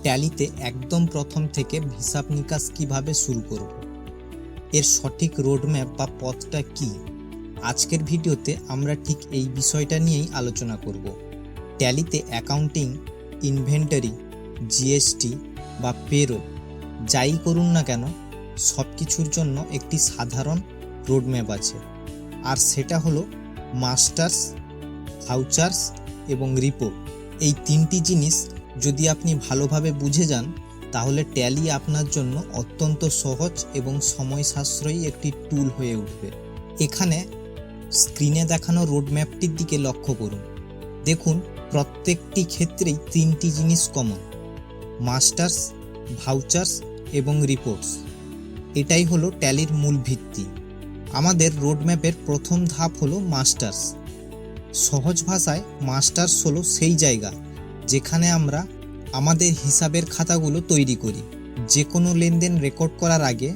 ট্যালিতে একদম প্রথম থেকে হিসাব নিকাশ কিভাবে শুরু করব, এর সঠিক রোডম্যাপ বা পথটা কি। আজকের ভিডিওতে আমরা ঠিক এই বিষয়টা নিয়েই আলোচনা করব। ট্যালিতে অ্যাকাউন্টিং, ইনভেন্টরি, জিএসটি বা পেরোল যাই করুন না কেন, সব কিছুর জন্য একটি সাধারণ রোডম্যাপ আছে, আর সেটা হলো মাস্টার্স, ভাউচার্স এবং রিপোর্ট। এই তিনটি জিনিস যদি আপনি ভালোভাবে বুঝে যান, তাহলে ট্যালি আপনার জন্য অত্যন্ত সহজ এবং সময় সাশ্রয়ী একটি টুল হয়ে উঠবে। এখানে স্ক্রিনে দেখানো রোডম্যাপটির দিকে লক্ষ্য করুন। দেখুন, প্রত্যেকটি ক্ষেত্রেই তিনটি জিনিস কমন: মাস্টার্স, ভাউচার্স এবং রিপোর্টস। এটাই হলো ট্যালির মূল ভিত্তি। আমাদের রোডম্যাপের প্রথম ধাপ হলো মাস্টার্স। সহজ ভাষায় মাস্টার্স হলো সেই জায়গা যেখানে আমরা আমাদের হিসাবের খাতাগুলো তৈরি করি। যে কোনো লেনদেন রেকর্ড করার আগে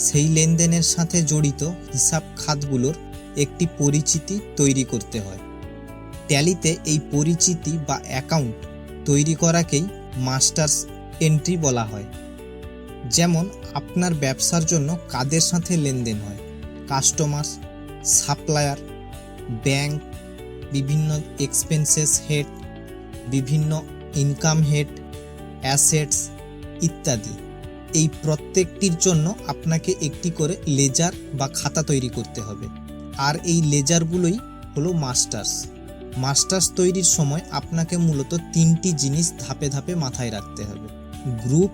সেই লেনদেনের সাথে জড়িত হিসাব খাতগুলোর একটি পরিচিতি তৈরি করতে হয়। ট্যালিতে এই পরিচিতি বা অ্যাকাউন্ট তৈরি করাকেই মাস্টার্স এন্ট্রি বলা হয়। যেমন, আপনার ব্যবসার জন্য কাদের সাথে লেনদেন হয়: কাস্টমার, সাপ্লায়ার, ব্যাংক, বিভিন্ন এক্সপেন্সেস হেড, বিভিন্ন ইনকাম হেড, অ্যাসেটস ইত্যাদি। এই প্রত্যেকটির জন্য আপনাকে একটি করে লেজার বা খাতা তৈরি করতে হবে, আর এই লেজারগুলোই হলো মাস্টার্স। মাস্টার্স তৈরির সময় আপনাকে মূলত তিনটি জিনিস ধাপে ধাপে মাথায় রাখতে হবে: গ্রুপ,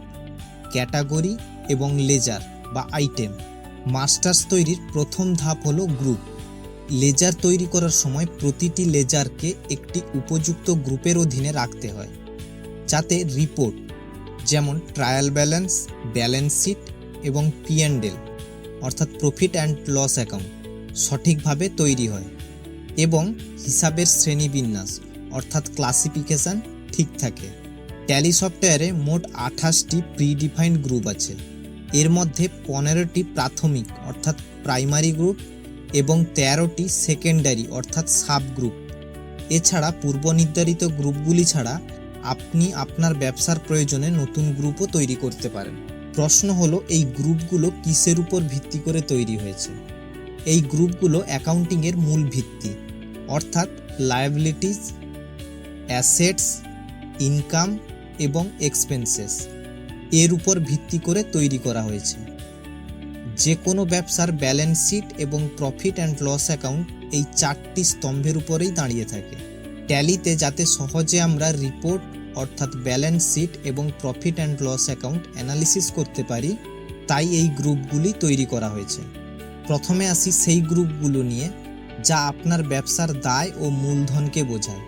ক্যাটাগরি এবং লেজার বা আইটেম। মাস্টার্স তৈরির প্রথম ধাপ হলো গ্রুপ। লেজার তৈরি করার সময় প্রতিটি লেজারকে একটি উপযুক্ত গ্রুপের অধীনে রাখতে হয়, যাতে রিপোর্ট যেমন ট্রায়াল ব্যালেন্স, ব্যালেন্স শিট এবং P&L অর্থাৎ প্রফিট অ্যান্ড লস অ্যাকাউন্ট সঠিকভাবে তৈরি হয় এবং হিসাবের শ্রেণীবিন্যাস অর্থাৎ ক্লাসিফিকেশন ঠিক থাকে। ট্যালি সফটওয়্যারে মোট 28টি প্রিডিফাইন্ড গ্রুপ আছে। এর মধ্যে 15টি প্রাথমিক অর্থাৎ প্রাইমারি গ্রুপ এবং 13টি সেকেন্ডারি অর্থাৎ সাব গ্রুপ। এছাড়া পূর্বনির্ধারিত গ্রুপগুলি ছাড়া আপনি আপনার ব্যবসার প্রয়োজনে নতুন গ্রুপও তৈরি করতে পারেন। প্রশ্ন হলো, এই গ্রুপগুলো কিসের উপর ভিত্তি করে তৈরি হয়েছে? এই গ্রুপগুলো অ্যাকাউন্টিংয়ের মূল ভিত্তি, অর্থাৎ লায়াবিলিটিস, অ্যাসেটস, ইনকাম এবং এক্সপেন্সেস এর উপর ভিত্তি করে তৈরি করা হয়েছে। যে কোনো ব্যবসার ব্যালেন্স শিট এবং প্রফিট অ্যান্ড লস অ্যাকাউন্ট এই 4টি স্তম্ভের উপরেই দাঁড়িয়ে থাকে। ট্যালিতে যাতে সহজে আমরা রিপোর্ট অর্থাৎ ব্যালেন্স শিট এবং profit and loss account analysis করতে পারি, তাই এই গ্রুপগুলি তৈরি করা হয়েছে। প্রথমে আসি সেই গ্রুপগুলো নিয়ে যা আপনার ব্যবসার দায় ও মূলধনকে বোঝায়।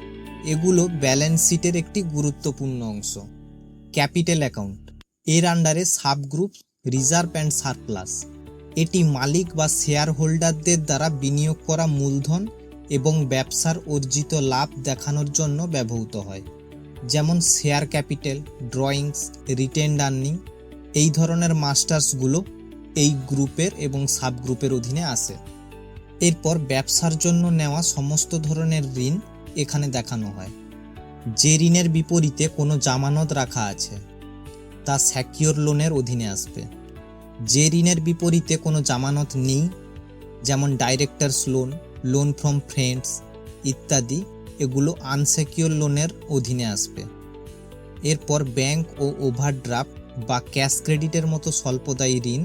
এগুলো ব্যালেন্স শিটের একটি গুরুত্বপূর্ণ অংশ। ক্যাপিটাল অ্যাকাউন্ট, এর আন্ডারে সাবগ্রুপ রিজার্ভ অ্যান্ড সারপ্লাস। এটি মালিক বা শেয়ার হোল্ডারদের দ্বারা বিনিয়োগ করা মূলধন এবং ব্যবসার অর্জিত লাভ দেখানোর জন্য ব্যবহৃত হয়, যেমন শেয়ার ক্যাপিটাল, ড্রয়িংস, রিটেনড আর্নিং। এই ধরনের মাস্টার্সগুলো এই গ্রুপের এবং সাবগ্রুপের অধীনে আসে। এরপর ব্যবসার জন্য নেওয়া সমস্ত ধরনের ঋণ এখানে দেখানো হয়। যে ঋণের বিপরীতে কোনো জামানত রাখা আছে তা সেকিউর লোনের অধীনে আসবে। যে ঋণের বিপরীতে কোনো জামানত নেই, যেমন directors loan, loan from friends ইত্যাদি, এগুলো আনসেকিউর লোনের অধীনে আসবে। এরপর ব্যাংক ও ওভারড্রাফট বা ক্যাশ ক্রেডিটের মতো স্বল্পদায়ী ঋণ,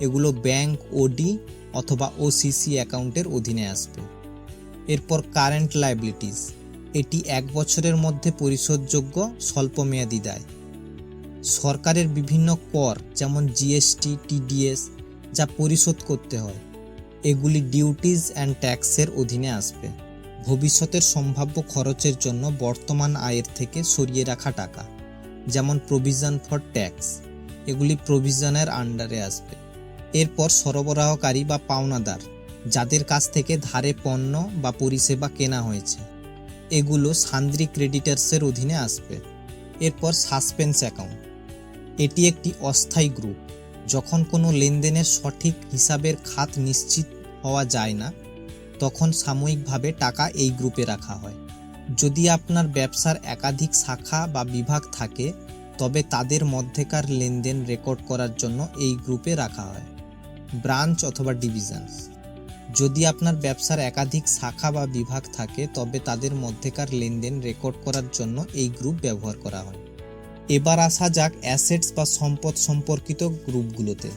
এগুলো ব্যাংক ওডি অথবা ওসিসি অ্যাকাউন্টের অধীনে আসবে। এরপর কারেন্ট লায়াবিলিটিস, এটি 1 বছরের মধ্যে পরিশোধযোগ্য স্বল্পমেয়াদী দায়। সরকারের বিভিন্ন কর যেমন জিএসটি, টিডিএস যা পরিশোধ করতে হয়, এগুলি ডিউটিজ অ্যান্ড ট্যাক্সের অধীনে আসবে। ভবিষ্যতের সম্ভাব্য খরচের জন্য বর্তমান আয়ের থেকে সরিয়ে রাখা টাকা, যেমন প্রভিশন ফর ট্যাক্স, এগুলি প্রভিশনের আন্ডারে আসবে। এরপর সরবরাহকারী বা পাওনাদার, যাদের কাছ থেকে ধারে পণ্য বা পরিষেবা কেনা হয়েছে, এগুলো সান্দ্রিক ক্রেডিটার্সের অধীনে আসবে। এরপর সাসপেন্স অ্যাকাউন্ট, এটি একটি অস্থায়ী গ্রুপ। যখন কোনো লেনদেনের সঠিক হিসাবের খাত নিশ্চিত হওয়া যায় না, তখন সাময়িকভাবে টাকা এই গ্রুপে রাখা হয়। যদি আপনার ব্যবসার একাধিক শাখা বা বিভাগ থাকে, তবে তাদের মধ্যেকার লেনদেন রেকর্ড করার জন্য এই গ্রুপে রাখা হয়। ব্রাঞ্চ অথবা ডিভিশনস, যদি আপনার ব্যবসার একাধিক শাখা বা বিভাগ থাকে তবে তাদের মধ্যেকার লেনদেন রেকর্ড করার জন্য এই গ্রুপ ব্যবহার করা হয়। এবার আসা যাক অ্যাসেটস বা সম্পদ সম্পর্কিত গ্রুপগুলোতে।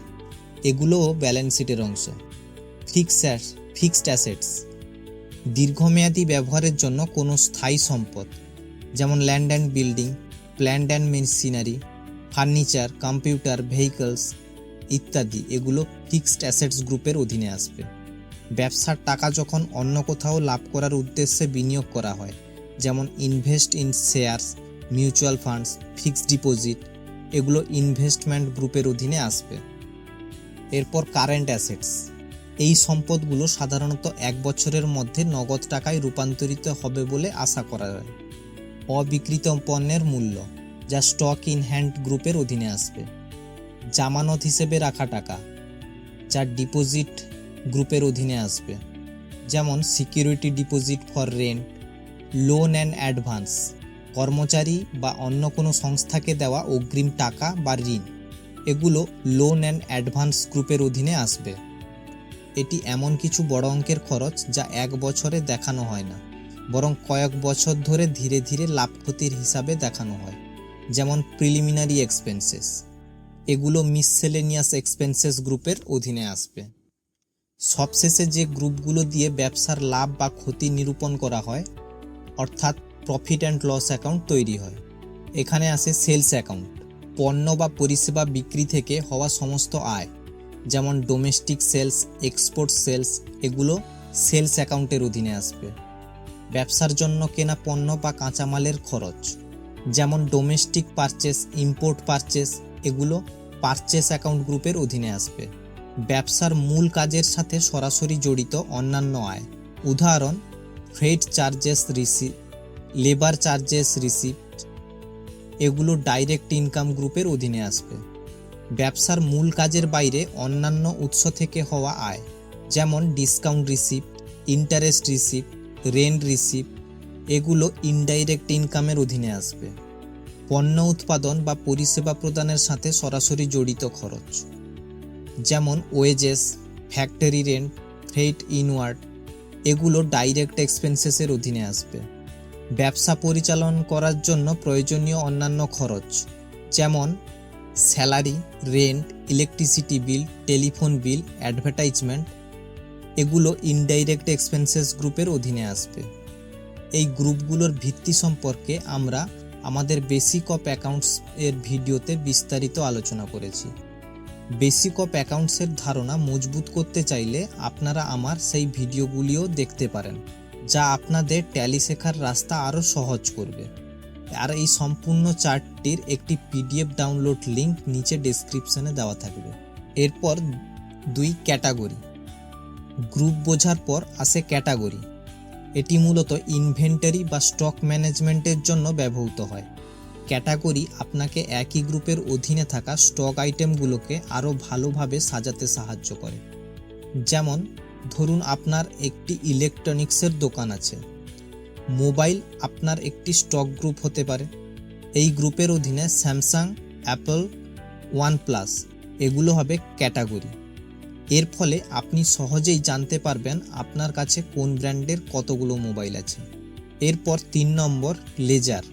এগুলোও ব্যালেন্স শিটের অংশ। ফিক্সড অ্যাসেটস, দীর্ঘমেয়াদী ব্যবহারের জন্য কোনো স্থায়ী সম্পদ, যেমন land and building, plant and machinery, furniture, computer, vehicles ইত্যাদি, এগুলো ফিক্সড অ্যাসেটস গ্রুপের অধীনে আসবে। ব্যবসার টাকা যখন অন্য কোথাও লাভ করার উদ্দেশ্যে বিনিয়োগ করা হয়, যেমন invest in shares, mutual funds, fixed deposit, এগুলো ইনভেস্টমেন্ট গ্রুপের অধীনে আসবে। এরপর কারেন্ট অ্যাসেটস, এই সম্পদগুলো সাধারণত 1 বছরের মধ্যে নগদ টাকায় রূপান্তরিত হবে বলে আশা করা যায়। অবিকৃত পণ্যের মূল্য, যা স্টক ইন হ্যান্ড গ্রুপের অধীনে আসবে। জামানত হিসেবে রাখা টাকা, যা ডিপোজিট গ্রুপের অধীনে আসবে, যেমন security deposit for rent, loan and advance, কর্মচারী বা অন্য কোনো সংস্থাকে দেওয়া অগ্রিম টাকা বা ঋণ, এগুলো লোন অ্যান্ড অ্যাডভান্স গ্রুপের অধীনে আসবে। এটি এমন কিছু বড় অঙ্কের খরচ যা 1 বছরে দেখানো হয় না, বরং কয়েক বছর ধরে ধীরে ধীরে লাভ ক্ষতির হিসাবে দেখানো হয়, যেমন প্রিলিমিনারি এক্সপেন্সেস, এগুলো মিসসেলেনিয়াস এক্সপেন্সেস গ্রুপের অধীনে আসবে। সবশেষে যে গ্রুপগুলো দিয়ে ব্যবসার লাভ বা ক্ষতি নিরূপণ করা হয়, অর্থাৎ প্রফিট অ্যান্ড লস অ্যাকাউন্ট তৈরি হয়। এখানে আসে সেলস অ্যাকাউন্ট, পণ্য বা পরিষেবা বিক্রি থেকে হওয়া সমস্ত আয়, যেমন ডোমেস্টিক সেলস, এক্সপোর্ট সেলস, এগুলো সেলস অ্যাকাউন্টের অধীনে আসবে। ব্যবসার জন্য কেনা পণ্য বা কাঁচামালের খরচ, যেমন ডোমেস্টিক পারচেস, ইম্পোর্ট পারচেস, এগুলো পারচেস অ্যাকাউন্ট গ্রুপের অধীনে আসবে। ব্যবসার মূল কাজের সাথে সরাসরি জড়িত অন্যান্য আয়, উদাহরণ freight charges receipt, labour charges receipt, এগুলো ডাইরেক্ট ইনকাম গ্রুপের অধীনে আসবে। ব্যবসার মূল কাজের বাইরে অন্যান্য উৎস থেকে হওয়া আয়, যেমন discount receipt, interest receipt, rent receipt, এগুলো ইনডাইরেক্ট ইনকামের অধীনে আসবে। পণ্য উৎপাদন বা পরিষেবা প্রদানের সাথে সরাসরি জড়িত খরচ, যেমন wages, factory rent, freight inward, এগুলো ডাইরেক্ট এক্সপেন্সেসের অধীনে আসবে। ব্যবসা পরিচালনা করার জন্য প্রয়োজনীয় অন্যান্য খরচ, যেমন salary, rent, electricity bill, telephone bill, advertisement, এগুলো ইনডাইরেক্ট এক্সপেন্সেস গ্রুপের অধীনে আসবে। এই গ্রুপগুলোর ভিত্তি সম্পর্কে আমরা আমাদের বেসিক অফ অ্যাকাউন্টস এর ভিডিওতে বিস্তারিত আলোচনা করেছি। বেসিক অফ অ্যাকাউন্টসের ধারণা মজবুত করতে চাইলে আপনারা আমার সেই ভিডিওগুলিও দেখতে পারেন, যা আপনাদের ট্যালি শেখার রাস্তা আরও সহজ করবে। আর এই সম্পূর্ণ চার্টটির একটি পিডিএফ ডাউনলোড লিঙ্ক নিচে ডেসক্রিপশনে দেওয়া থাকবে। এরপর 2 ক্যাটাগরি। গ্রুপ বোঝার পর আসে ক্যাটাগরি। এটি মূলত ইনভেন্টরি বা স্টক ম্যানেজমেন্টের জন্য ব্যবহৃত হয়। ক্যাটাগরি আপনাকে একই গ্রুপের অধীনে থাকা স্টক আইটেমগুলোকে আরও ভালোভাবে সাজাতে সাহায্য করে। যেমন ধরুন আপনার একটি ইলেকট্রনিক্সের দোকান আছে, মোবাইল আপনার একটি স্টক গ্রুপ হতে পারে। এই গ্রুপের অধীনে স্যামসাং, অ্যাপল, ওয়ানপ্লাস, এগুলো হবে ক্যাটাগরি। এর ফলে আপনি সহজেই জানতে পারবেন আপনার কাছে কোন ব্র্যান্ডের কতগুলো মোবাইল আছে। এরপর 3 নম্বর লেজার।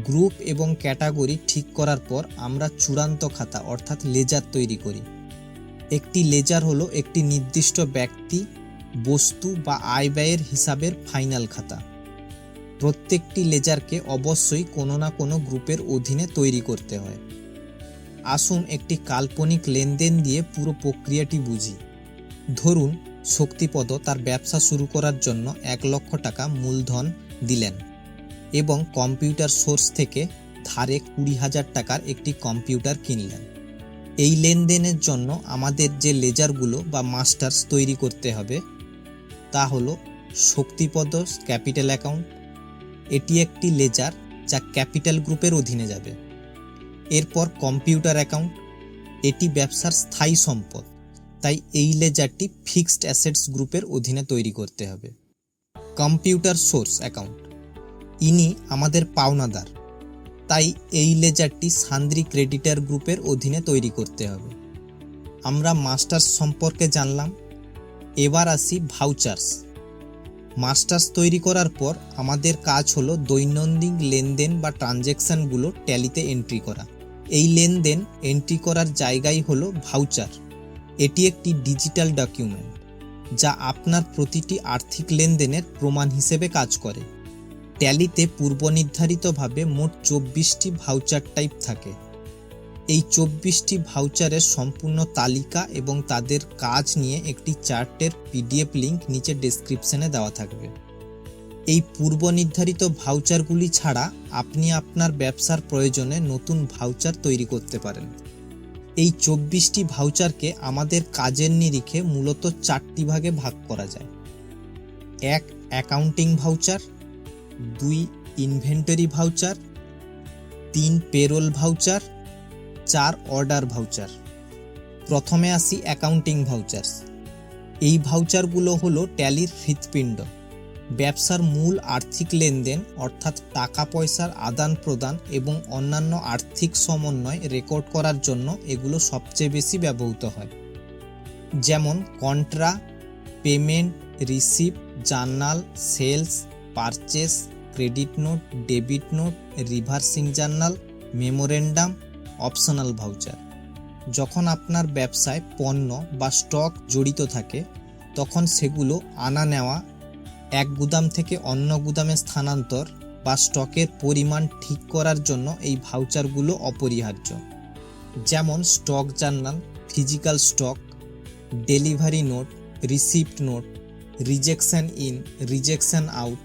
গ্রুপ এবং ক্যাটাগরি ঠিক করার পর আমরা চূড়ান্ত খাতা অর্থাৎ লেজার তৈরি করি। একটি লেজার হলো একটি নির্দিষ্ট ব্যক্তি, বস্তু বা আয় ব্যয়ের হিসাবের ফাইনাল খাতা। প্রত্যেকটি লেজারকে অবশ্যই কোনো না কোনো গ্রুপের অধীনে তৈরি করতে হয়। আসুন একটি কাল্পনিক লেনদেন দিয়ে পুরো প্রক্রিয়াটি বুঝি। ধরুন শক্তিপদ তার ব্যবসা শুরু করার জন্য 1 লক্ষ টাকা মূলধন দিলেন এবং কম্পিউটার সোর্স থেকে ধারে 20,000 টাকার একটি কম্পিউটার কিনলেন। এই লেনদেনের জন্য আমাদের যে লেজারগুলো বা মাস্টার্স তৈরি করতে হবে তা হলো শক্তিপদ ক্যাপিটাল অ্যাকাউন্ট। এটি একটি লেজার যা ক্যাপিটাল গ্রুপের অধীনে যাবে। এরপর কম্পিউটার অ্যাকাউন্ট, এটি ব্যবসার স্থায়ী সম্পদ, তাই এই লেজারটি ফিক্সড অ্যাসেটস গ্রুপের অধীনে তৈরি করতে হবে। কম্পিউটার সোর্স অ্যাকাউন্ট, ইনি আমাদের পাওনাদার, তাই এই লেজারটি সান্দ্রি ক্রেডিটার গ্রুপের অধীনে তৈরি করতে হবে। আমরা মাস্টার্স সম্পর্কে জানলাম, এবার আসি ভাউচার্স। মাস্টার্স তৈরি করার পর আমাদের কাজ হলো দৈনন্দিন লেনদেন বা ট্রানজ্যাকশানগুলো ট্যালিতে এন্ট্রি করা। এই লেনদেন এন্ট্রি করার জায়গাই হলো ভাউচার। এটি একটি ডিজিটাল ডকুমেন্ট যা আপনার প্রতিটি আর্থিক লেনদেনের প্রমাণ হিসেবে কাজ করে। ট্যালিতে পূর্বনির্ধারিতভাবে মোট 24টি ভাউচার টাইপ থাকে। এই 24টি ভাউচারের সম্পূর্ণ তালিকা এবং তাদের কাজ নিয়ে একটি চার্টের পিডিএফ লিঙ্ক নিচে ডেসক্রিপশনে দেওয়া থাকবে। এই পূর্বনির্ধারিত ভাউচারগুলি ছাড়া আপনি আপনার ব্যবসার প্রয়োজনে নতুন ভাউচার তৈরি করতে পারেন। এই 24টি ভাউচারকে আমাদের কাজের নিরিখে মূলত 4টি ভাগে ভাগ করা যায়। 1 accounting voucher, 2 inventory voucher, 3 payroll voucher, 4 order voucher. প্রথমে আসি অ্যাকাউন্টিং ভাউচার্স। এই ভাউচারগুলো হলো ট্যালির হৃৎপিণ্ড। ব্যবসার মূল আর্থিক লেনদেন অর্থাৎ টাকা পয়সার আদান প্রদান এবং অন্যান্য আর্থিক সমন্বয় রেকর্ড করার জন্য এগুলো সবচেয়ে বেশি ব্যবহৃত হয়। যেমন contra, payment, receipt, journal, sales, purchase, credit note, debit note, reversing journal, memorandum, optional voucher. যখন আপনার ব্যবসায় পণ্য বা স্টক জড়িত থাকে তখন সেগুলো আনা নেওয়া, এক গুদাম থেকে অন্য গুদামে স্থানান্তর বা স্টকের পরিমাণ ঠিক করার জন্য এই ভাউচারগুলো অপরিহার্য। যেমন stock journal, physical stock, delivery note, receipt note, rejection in, rejection out,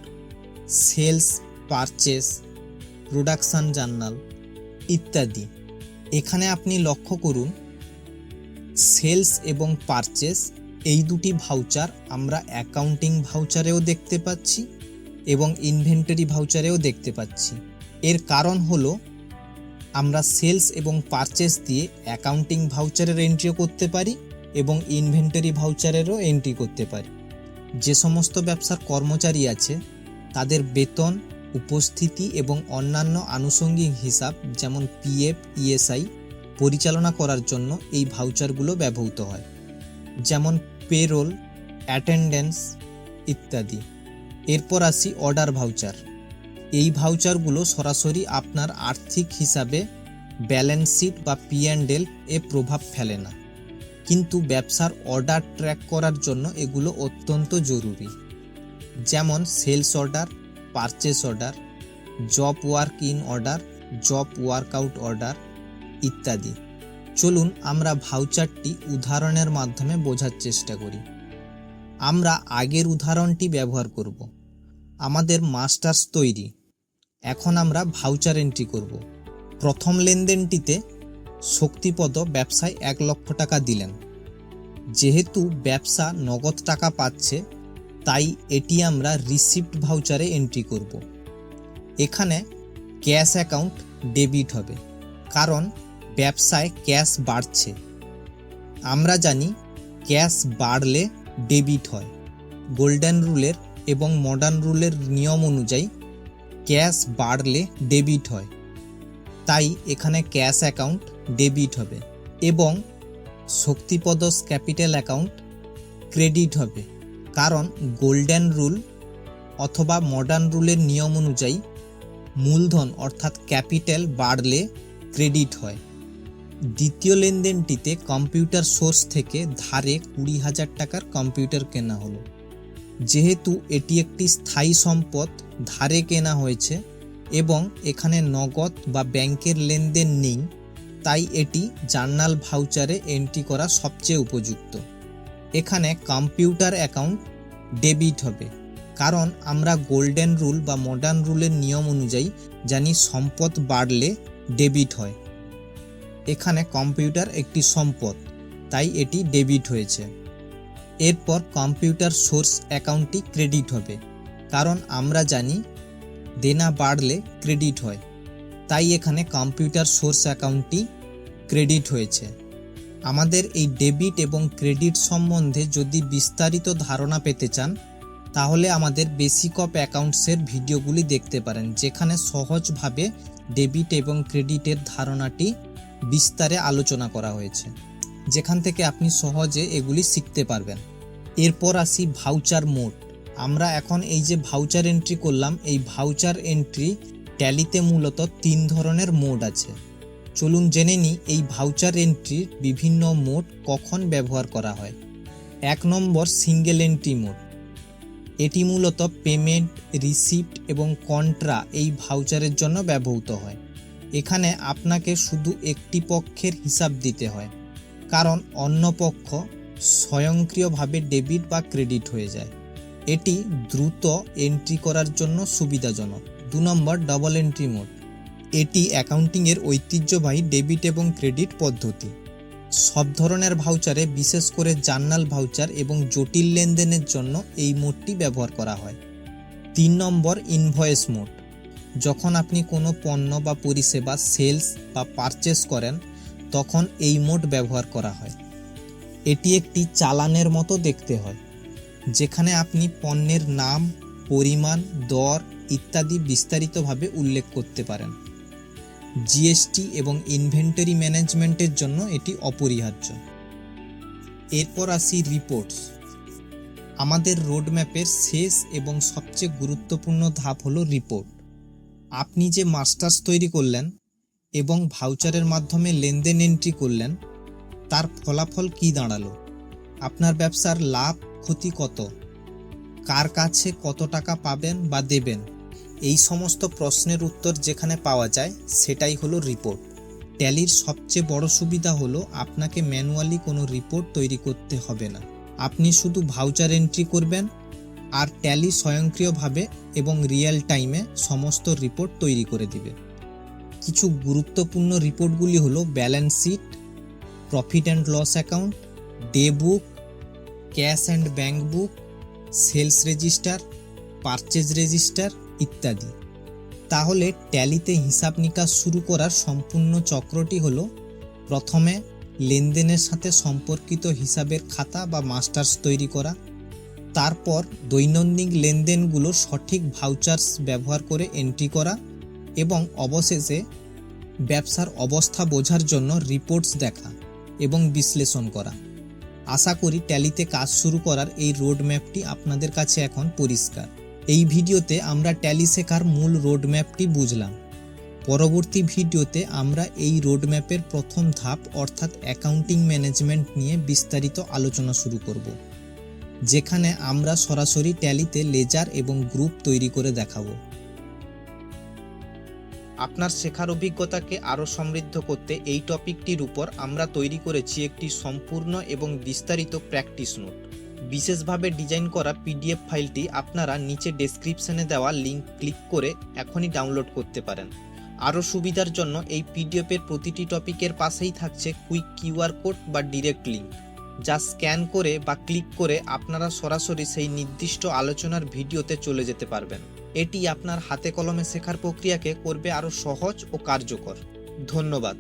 sales, purchase, production journal ইত্যাদি। এখানে আপনি লক্ষ্য করুন, সেলস এবং পারচেস এই দুটি ভাউচার আমরা অ্যাকাউন্টিং ভাউচারেও দেখতে পাচ্ছি এবং ইনভেন্টরি ভাউচারেও দেখতে পাচ্ছি। এর কারণ হলো আমরা সেলস এবং পারচেস দিয়ে অ্যাকাউন্টিং ভাউচারের এন্ট্রিও করতে পারি এবং ইনভেন্টরি ভাউচারেরও এন্ট্রি করতে পারি। যে সমস্ত ব্যবসার কর্মচারী আছে তাদের বেতন, উপস্থিতি এবং অন্যান্য আনুষঙ্গিক হিসাব যেমন পিএফ, ইএসআই পরিচালনা করার জন্য এই ভাউচারগুলো ব্যবহৃত হয়। যেমন পেরোল, অ্যাটেন্ডেন্স ইত্যাদি। এরপর আসি অর্ডার ভাউচার। এই ভাউচারগুলো সরাসরি আপনার আর্থিক হিসাবে, ব্যালেন্স শিট বা P&L এ প্রভাব ফেলে না, কিন্তু ব্যবসার অর্ডার ট্র্যাক করার জন্য এগুলো অত্যন্ত জরুরি। যেমন sales order, purchase order, job work in order, job work out order ইত্যাদি। চলুন আমরা ভাউচারটি উদাহরণের মাধ্যমে বোঝার চেষ্টা করি। আমরা আগের উদাহরণটি ব্যবহার করব। আমাদের মাস্টার্স তৈরি। এখন আমরা ভাউচার এন্ট্রি করব। প্রথম লেনদেনটিতে শক্তিপদ ব্যবসায় 1 লক্ষ টাকা দিলেন। যেহেতু ব্যবসা নগদ টাকা পাচ্ছে তাই এটি আমরা রিসিপ্ট ভাউচারে এন্ট্রি করব। এখানে ক্যাশ অ্যাকাউন্ট ডেবিট হবে, কারণ ব্যবসায় ক্যাশ বাড়ছে। আমরা জানি ক্যাশ বাড়লে ডেবিট হয়। গোল্ডেন রুলের এবং মডার্ন রুলের নিয়ম অনুযায়ী ক্যাশ বাড়লে ডেবিট হয়, তাই এখানে ক্যাশ অ্যাকাউন্ট ডেবিট হবে এবং শক্তিপদস ক্যাপিটাল অ্যাকাউন্ট ক্রেডিট হবে, কারণ গোল্ডেন রুল অথবা মডার্ন রুলের নিয়ম অনুযায়ী মূলধন অর্থাৎ ক্যাপিটাল বাড়লে ক্রেডিট হয়। দ্বিতীয় লেনদেনটিতে কম্পিউটার সোর্স থেকে ধারে 20,000 টাকার কম্পিউটার কেনা হলো। যেহেতু এটি একটি স্থায়ী সম্পদ ধারে কেনা হয়েছে এবং এখানে নগদ বা ব্যাংকের লেনদেন নেই, তাই এটি জার্নাল ভাউচারে এন্ট্রি করা সবচেয়ে উপযুক্ত। এখানে কম্পিউটার অ্যাকাউন্ট ডেবিট হবে, কারণ আমরা গোল্ডেন রুল বা মডার্ন রুলের নিয়ম অনুযায়ী জানি সম্পদ বাড়লে ডেবিট হয়। এখানে কম্পিউটার একটি সম্পদ, তাই এটি ডেবিট হয়েছে। এরপর কম্পিউটার সোর্স অ্যাকাউন্টটি ক্রেডিট হবে, কারণ আমরা জানি দেনা বাড়লে ক্রেডিট হয়, তাই এখানে কম্পিউটার সোর্স অ্যাকাউন্টটি ক্রেডিট হয়েছে। আমাদের এই ডেবিট এবং ক্রেডিট সম্বন্ধে যদি বিস্তারিত ধারণা পেতে চান তাহলে আমাদের বেসিক অফ অ্যাকাউন্টসের ভিডিওগুলি দেখতে পারেন, যেখানে সহজভাবে ডেবিট এবং ক্রেডিটের ধারণাটি বিস্তারে আলোচনা করা হয়েছে, যেখান থেকে আপনি সহজে এগুলি শিখতে পারবেন। এরপর আসি ভাউচার মোড। আমরা এখন এই যে ভাউচার এন্ট্রি করলাম, এই ভাউচার এন্ট্রি ট্যালিতে মূলত 3 ধরনের মোড আছে। চলুন জেনে নিই এই ভাউচার এন্ট্রির বিভিন্ন মোড কখন ব্যবহার করা হয়। 1 নম্বর সিঙ্গেল এন্ট্রি মোড। এটি মূলত পেমেন্ট, রিসিপ্ট এবং কন্ট্রা এই ভাউচারের জন্য ব্যবহৃত হয়। এখানে আপনাকে শুধু একটি পক্ষের হিসাব দিতে হয়, কারণ অন্য পক্ষ স্বয়ংক্রিয়ভাবে ডেবিট বা ক্রেডিট হয়ে যায়। এটি দ্রুত এন্ট্রি করার জন্য সুবিধাজনক। 2 নম্বর ডাবল এন্ট্রি মোড। এটি অ্যাকাউন্টিংয়ের ঐতিহ্যবাহী ডেবিট এবং ক্রেডিট পদ্ধতি। সব ধরনের ভাউচারে, বিশেষ করে জার্নাল ভাউচার এবং জটিল লেনদেনের জন্য এই মোডটি ব্যবহার করা হয়। 3 নম্বর ইনভয়েস মোড। যখন আপনি কোনো পণ্য বা পরিষেবা সেলস বা পারচেস করেন, তখন এই মোড ব্যবহার করা হয়। এটি একটি চালানের মতো দেখতে হয়, যেখানে আপনি পণ্যের নাম, পরিমাণ, দর ইত্যাদি বিস্তারিতভাবে উল্লেখ করতে পারেন। জিএসটি এবং ইনভেন্টরি ম্যানেজমেন্টের জন্য এটি অপরিহার্য। এরপর আসি রিপোর্টস। আমাদের রোডম্যাপের শেষ এবং সবচেয়ে গুরুত্বপূর্ণ ধাপ হলো রিপোর্ট। আপনি যে মাস্টার্স তৈরি করলেন এবং ভাউচারের মাধ্যমে লেনদেন এন্ট্রি করলেন, তার ফলাফল কী দাঁড়ালো? আপনার ব্যবসার লাভ ক্ষতি কত? কার কাছে কত টাকা পাবেন বা দেবেন? এই সমস্ত প্রশ্নের উত্তর যেখানে পাওয়া যায়, সেটাই হলো রিপোর্ট। ট্যালির সবচেয়ে বড় সুবিধা হলো আপনাকে ম্যানুয়ালি কোনো রিপোর্ট তৈরি করতে হবে না। আপনি শুধু ভাউচার এন্ট্রি করবেন আর ট্যালি স্বয়ংক্রিয়ভাবে এবং রিয়েল টাইমে সমস্ত রিপোর্ট তৈরি করে দিবে। কিছু গুরুত্বপূর্ণ রিপোর্টগুলি হলো balance sheet, profit and loss account, day book, cash and bank book, sales register, purchase register ইত্যাদি। তাহলে ট্যালিতে হিসাব নিকাশ শুরু করার সম্পূর্ণ চক্রটি হলো: প্রথমে লেনদেনের সাথে সম্পর্কিত হিসাবের খাতা বা মাস্টার্স তৈরি করা, তারপর দৈনন্দিন লেনদেনগুলো সঠিক ভাউচার্স ব্যবহার করে এন্ট্রি করা এবং অবশেষে ব্যবসার অবস্থা বোঝার জন্য রিপোর্টস দেখা এবং বিশ্লেষণ করা। আশা করি ট্যালিতে কাজ শুরু করার এই রোডম্যাপটি আপনাদের কাছে এখন পরিষ্কার। এই ভিডিওতে আমরা ট্যালি শেখার মূল রোডম্যাপটি বুঝলাম। পরবর্তী ভিডিওতে আমরা এই রোডম্যাপের প্রথম ধাপ অর্থাৎ অ্যাকাউন্টিং ম্যানেজমেন্ট নিয়ে বিস্তারিত আলোচনা শুরু করব, যেখানে আমরা সরাসরি ট্যালিতে লেজার এবং গ্রুপ তৈরি করে দেখাবো। আপনার শেখার অভিজ্ঞতাকে আরও সমৃদ্ধ করতে এই টপিকটির উপর আমরা তৈরি করেছি একটি সম্পূর্ণ এবং বিস্তারিত প্র্যাকটিস নোট। বিশেষভাবে ডিজাইন করা পিডিএফ ফাইলটি আপনারা নিচে ডেসক্রিপশনে দেওয়া লিঙ্ক ক্লিক করে এখনই ডাউনলোড করতে পারেন। আরও সুবিধার জন্য এই পিডিএফের প্রতিটি টপিকের পাশেই থাকছে কুইক কিউআর কোড বা ডিরেক্ট লিঙ্ক, যা স্ক্যান করে বা ক্লিক করে আপনারা সরাসরি সেই নির্দিষ্ট আলোচনার ভিডিওতে চলে যেতে পারবেন। এটি আপনার হাতে কলমে শেখার প্রক্রিয়াকে করবে আরও সহজ ও কার্যকর। ধন্যবাদ।